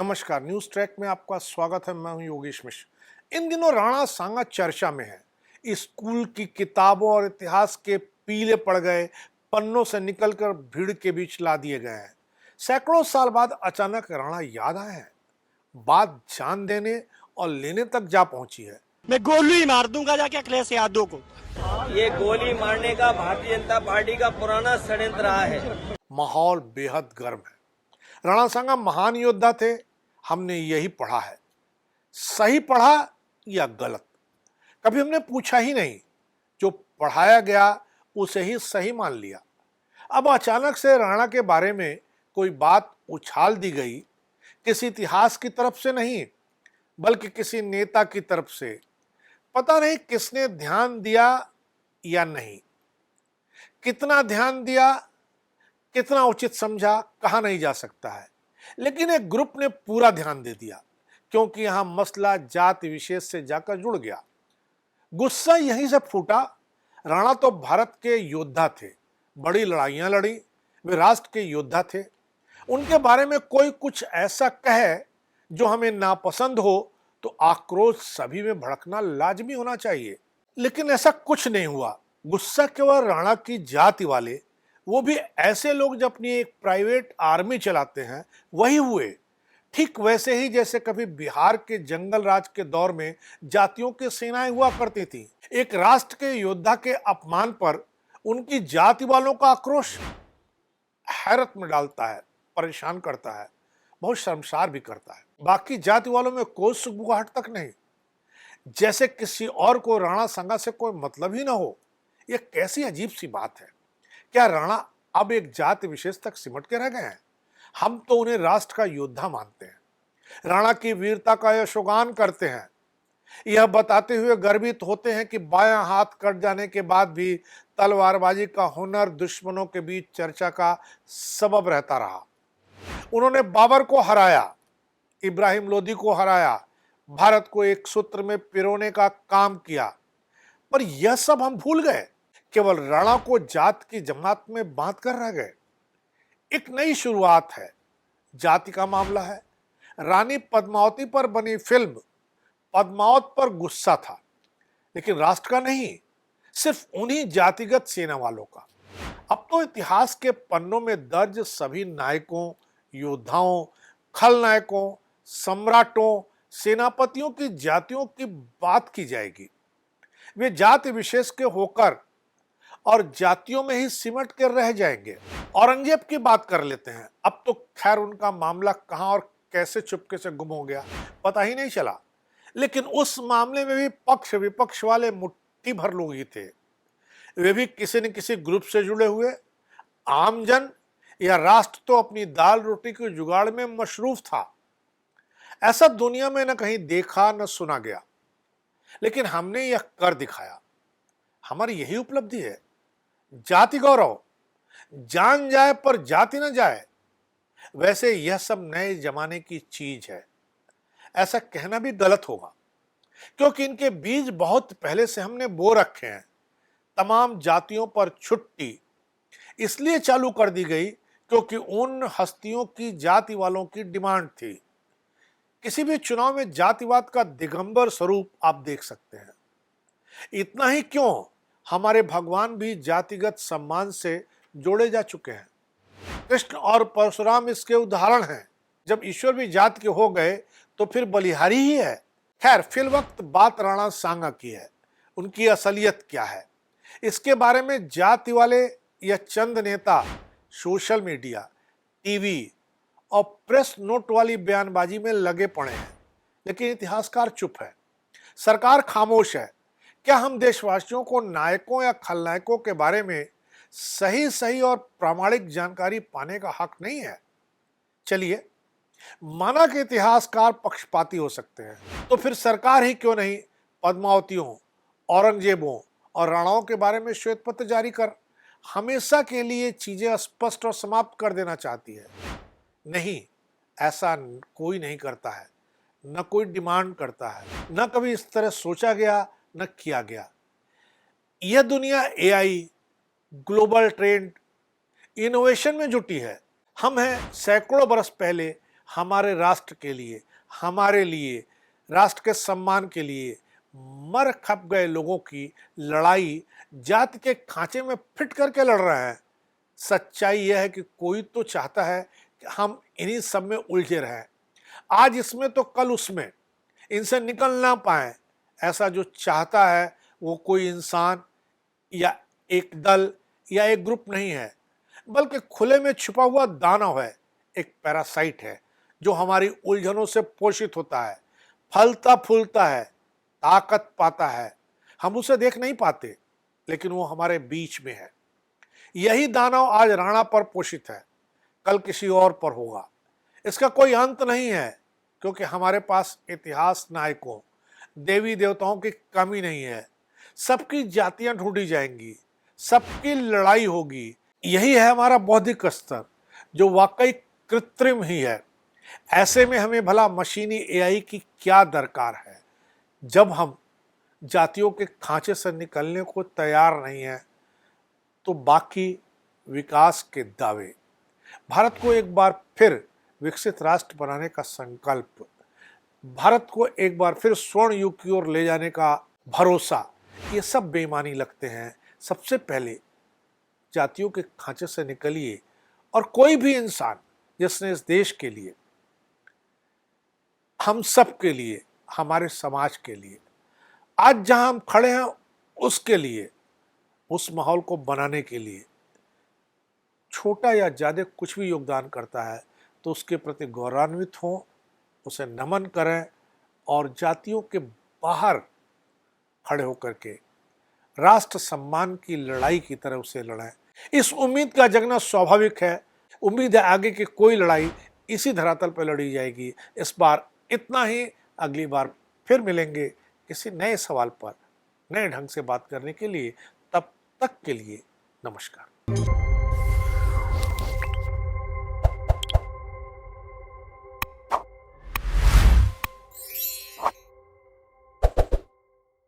नमस्कार, news track में आपका स्वागत है। मैं हूं योगेश मिश्र। इन दिनों राणा सांगा चर्चा में है। स्कूल की किताबों और इतिहास के पीले पड़ गए पन्नों से निकलकर भीड़ के बीच ला दिए गए हैं। सैकड़ों साल बाद अचानक राणा याद आए हैं। बात जान देने और लेने तक जा पहुंची है। मैं गोली ही मार दूंगा जाके अखिलेश यादव को। ये गोली मारने का भारतीय जनता पार्टी का पुराना षड्यंत्र रहा है। माहौल बेहद गर्म है। राणा सांगा महान योद्धा थे, हमने यही पढ़ा है। सही पढ़ा या गलत, कभी हमने पूछा ही नहीं। जो पढ़ाया गया उसे ही सही मान लिया। अब अचानक से राणा के बारे में कोई बात उछाल दी गई, किसी इतिहास की तरफ से नहीं बल्कि किसी नेता की तरफ से। पता नहीं किसने ध्यान दिया या नहीं, कितना ध्यान दिया, कितना उचित समझा, कहा नहीं जा सकता है। लेकिन एक ग्रुप ने पूरा ध्यान दे दिया, क्योंकि यहां मसला जाति विशेष से जाकर जुड़ गया। गुस्सा यहीं से फूटा। राणा तो भारत के योद्धा थे, बड़ी लड़ाइयां लड़ी, वे राष्ट्र के योद्धा थे। उनके बारे में कोई कुछ ऐसा कहे जो हमें नापसंद हो तो आक्रोश सभी में भड़कना लाजमी होना चाहिए। लेकिन ऐसा कुछ नहीं हुआ। गुस्सा केवल राणा की जाति वाले, वो भी ऐसे लोग जो अपनी एक प्राइवेट आर्मी चलाते हैं, वही हुए। ठीक वैसे ही जैसे कभी बिहार के जंगल राज के दौर में जातियों की सेनाएं हुआ करती थी। एक राष्ट्र के योद्धा के अपमान पर उनकी जाति वालों का आक्रोश हैरत में डालता है, परेशान करता है, बहुत शर्मसार भी करता है। बाकी जाति वालों में कोई सुगबुगाहट तक नहीं, जैसे किसी और को राणा सांगा से कोई मतलब ही ना हो। यह कैसी अजीब सी बात है। क्या राणा अब एक जाति विशेष तक सिमट के रह गए हैं? हम तो उन्हें राष्ट्र का योद्धा मानते हैं, राणा की वीरता का यशोगान करते हैं। यह बताते हुए गर्वित होते हैं कि बायां हाथ कट जाने के बाद भी तलवारबाजी का हुनर दुश्मनों के बीच चर्चा का सबब रहता रहा। उन्होंने बाबर को हराया, इब्राहिम लोदी को हराया, भारत को एक सूत्र में पिरोने का काम किया। पर यह सब हम भूल गए, केवल राणा को जात की जमात में बांध कर रह गए। एक नई शुरुआत है, जाति का मामला है। रानी पद्मावती पर बनी फिल्म पद्मावत पर गुस्सा था, लेकिन राष्ट्र का नहीं, सिर्फ उन्हीं जातिगत सेना वालों का। अब तो इतिहास के पन्नों में दर्ज सभी नायकों, योद्धाओं, खलनायकों, सम्राटों, सेनापतियों की जातियों की बात की जाएगी। वे जाति विशेष के होकर और जातियों में ही सिमट कर रह जाएंगे। औरंगजेब की बात कर लेते हैं। अब तो खैर उनका मामला कहां और कैसे चुपके से गुम हो गया, पता ही नहीं चला। लेकिन उस मामले में भी पक्ष विपक्ष वाले मुट्ठी भर लोग ही थे। वे भी किसी न किसी ग्रुप से जुड़े हुए। आमजन या राष्ट्र तो अपनी दाल रोटी के जुगाड़ में मशरूफ था। ऐसा दुनिया में न कहीं देखा न सुना गया, लेकिन हमने यह कर दिखाया। हमारी यही उपलब्धि है, जाति गौरव। जान जाए पर जाति न जाए। वैसे यह सब नए जमाने की चीज है, ऐसा कहना भी गलत होगा, क्योंकि इनके बीज बहुत पहले से हमने बो रखे हैं। तमाम जातियों पर छुट्टी इसलिए चालू कर दी गई क्योंकि उन हस्तियों की जाति वालों की डिमांड थी। किसी भी चुनाव में जातिवाद का दिगंबर स्वरूप आप देख सकते हैं। इतना ही क्यों, हमारे भगवान भी जातिगत सम्मान से जोड़े जा चुके हैं। कृष्ण और परशुराम इसके उदाहरण हैं। जब ईश्वर भी जात के हो गए तो फिर बलिहारी ही है। खैर, फिल वक्त बात राणा सांगा की है। उनकी असलियत क्या है, इसके बारे में जाति वाले या चंद नेता सोशल मीडिया, टीवी और प्रेस नोट वाली बयानबाजी में लगे पड़े हैं। लेकिन इतिहासकार चुप है, सरकार खामोश है। क्या हम देशवासियों को नायकों या खलनायकों के बारे में सही और प्रामाणिक जानकारी पाने का हक नहीं है? चलिए, माना कि इतिहासकार पक्षपाती हो सकते हैं, तो फिर सरकार ही क्यों नहीं पद्मावतियों, औरंगजेबों और राणाओं के बारे में श्वेत पत्र जारी कर हमेशा के लिए चीजें स्पष्ट और समाप्त कर देना चाहती है? नहीं, ऐसा कोई नहीं करता है, न कोई डिमांड करता है, न कभी इस तरह सोचा गया न किया गया। यह दुनिया एआई, ग्लोबल ट्रेंड, इनोवेशन में जुटी है। हम हैं सैकड़ों बरस पहले हमारे राष्ट्र के लिए, हमारे लिए, राष्ट्र के सम्मान के लिए मर खप गए लोगों की लड़ाई जाति के खांचे में फिट करके लड़ रहे हैं। सच्चाई यह है कि कोई तो चाहता है कि हम इन्हीं सब में उलझे रहें, आज इसमें तो कल उसमें, इनसे निकल ना पाए। ऐसा जो चाहता है वो कोई इंसान या एक दल या एक ग्रुप नहीं है, बल्कि खुले में छुपा हुआ दानव है, एक पैरासाइट है जो हमारी उलझनों से पोषित होता है, फलता फूलता है, ताकत पाता है। हम उसे देख नहीं पाते, लेकिन वो हमारे बीच में है। यही दानव आज राणा पर पोषित है, कल किसी और पर होगा। इसका कोई अंत नहीं है, क्योंकि हमारे पास इतिहास नायकों, देवी देवताओं की कमी नहीं है। सबकी जातियां ढूंढी जाएंगी, सबकी लड़ाई होगी। यही है हमारा बौद्धिक स्तर, जो वाकई कृत्रिम ही है। ऐसे में हमें भला मशीनी एआई की क्या दरकार है, जब हम जातियों के खांचे से निकलने को तैयार नहीं हैं। तो बाकी विकास के दावे, भारत को एक बार फिर विकसित राष्ट्र बनाने का संकल्प, भारत को एक बार फिर स्वर्ण युग की ओर ले जाने का भरोसा, ये सब बेईमानी लगते हैं। सबसे पहले जातियों के खांचे से निकलिए, और कोई भी इंसान जिसने इस देश के लिए, हम सब के लिए, हमारे समाज के लिए, आज जहां हम खड़े हैं उसके लिए, उस माहौल को बनाने के लिए छोटा या ज्यादा कुछ भी योगदान करता है तो उसके प्रति गौरवान्वित हों, उसे नमन करें और जातियों के बाहर खड़े होकर के राष्ट्र सम्मान की लड़ाई की तरह उसे लड़ें। इस उम्मीद का जगना स्वाभाविक है। उम्मीद है आगे की कोई लड़ाई इसी धरातल पर लड़ी जाएगी। इस बार इतना ही, अगली बार फिर मिलेंगे किसी नए सवाल पर नए ढंग से बात करने के लिए। तब तक के लिए नमस्कार।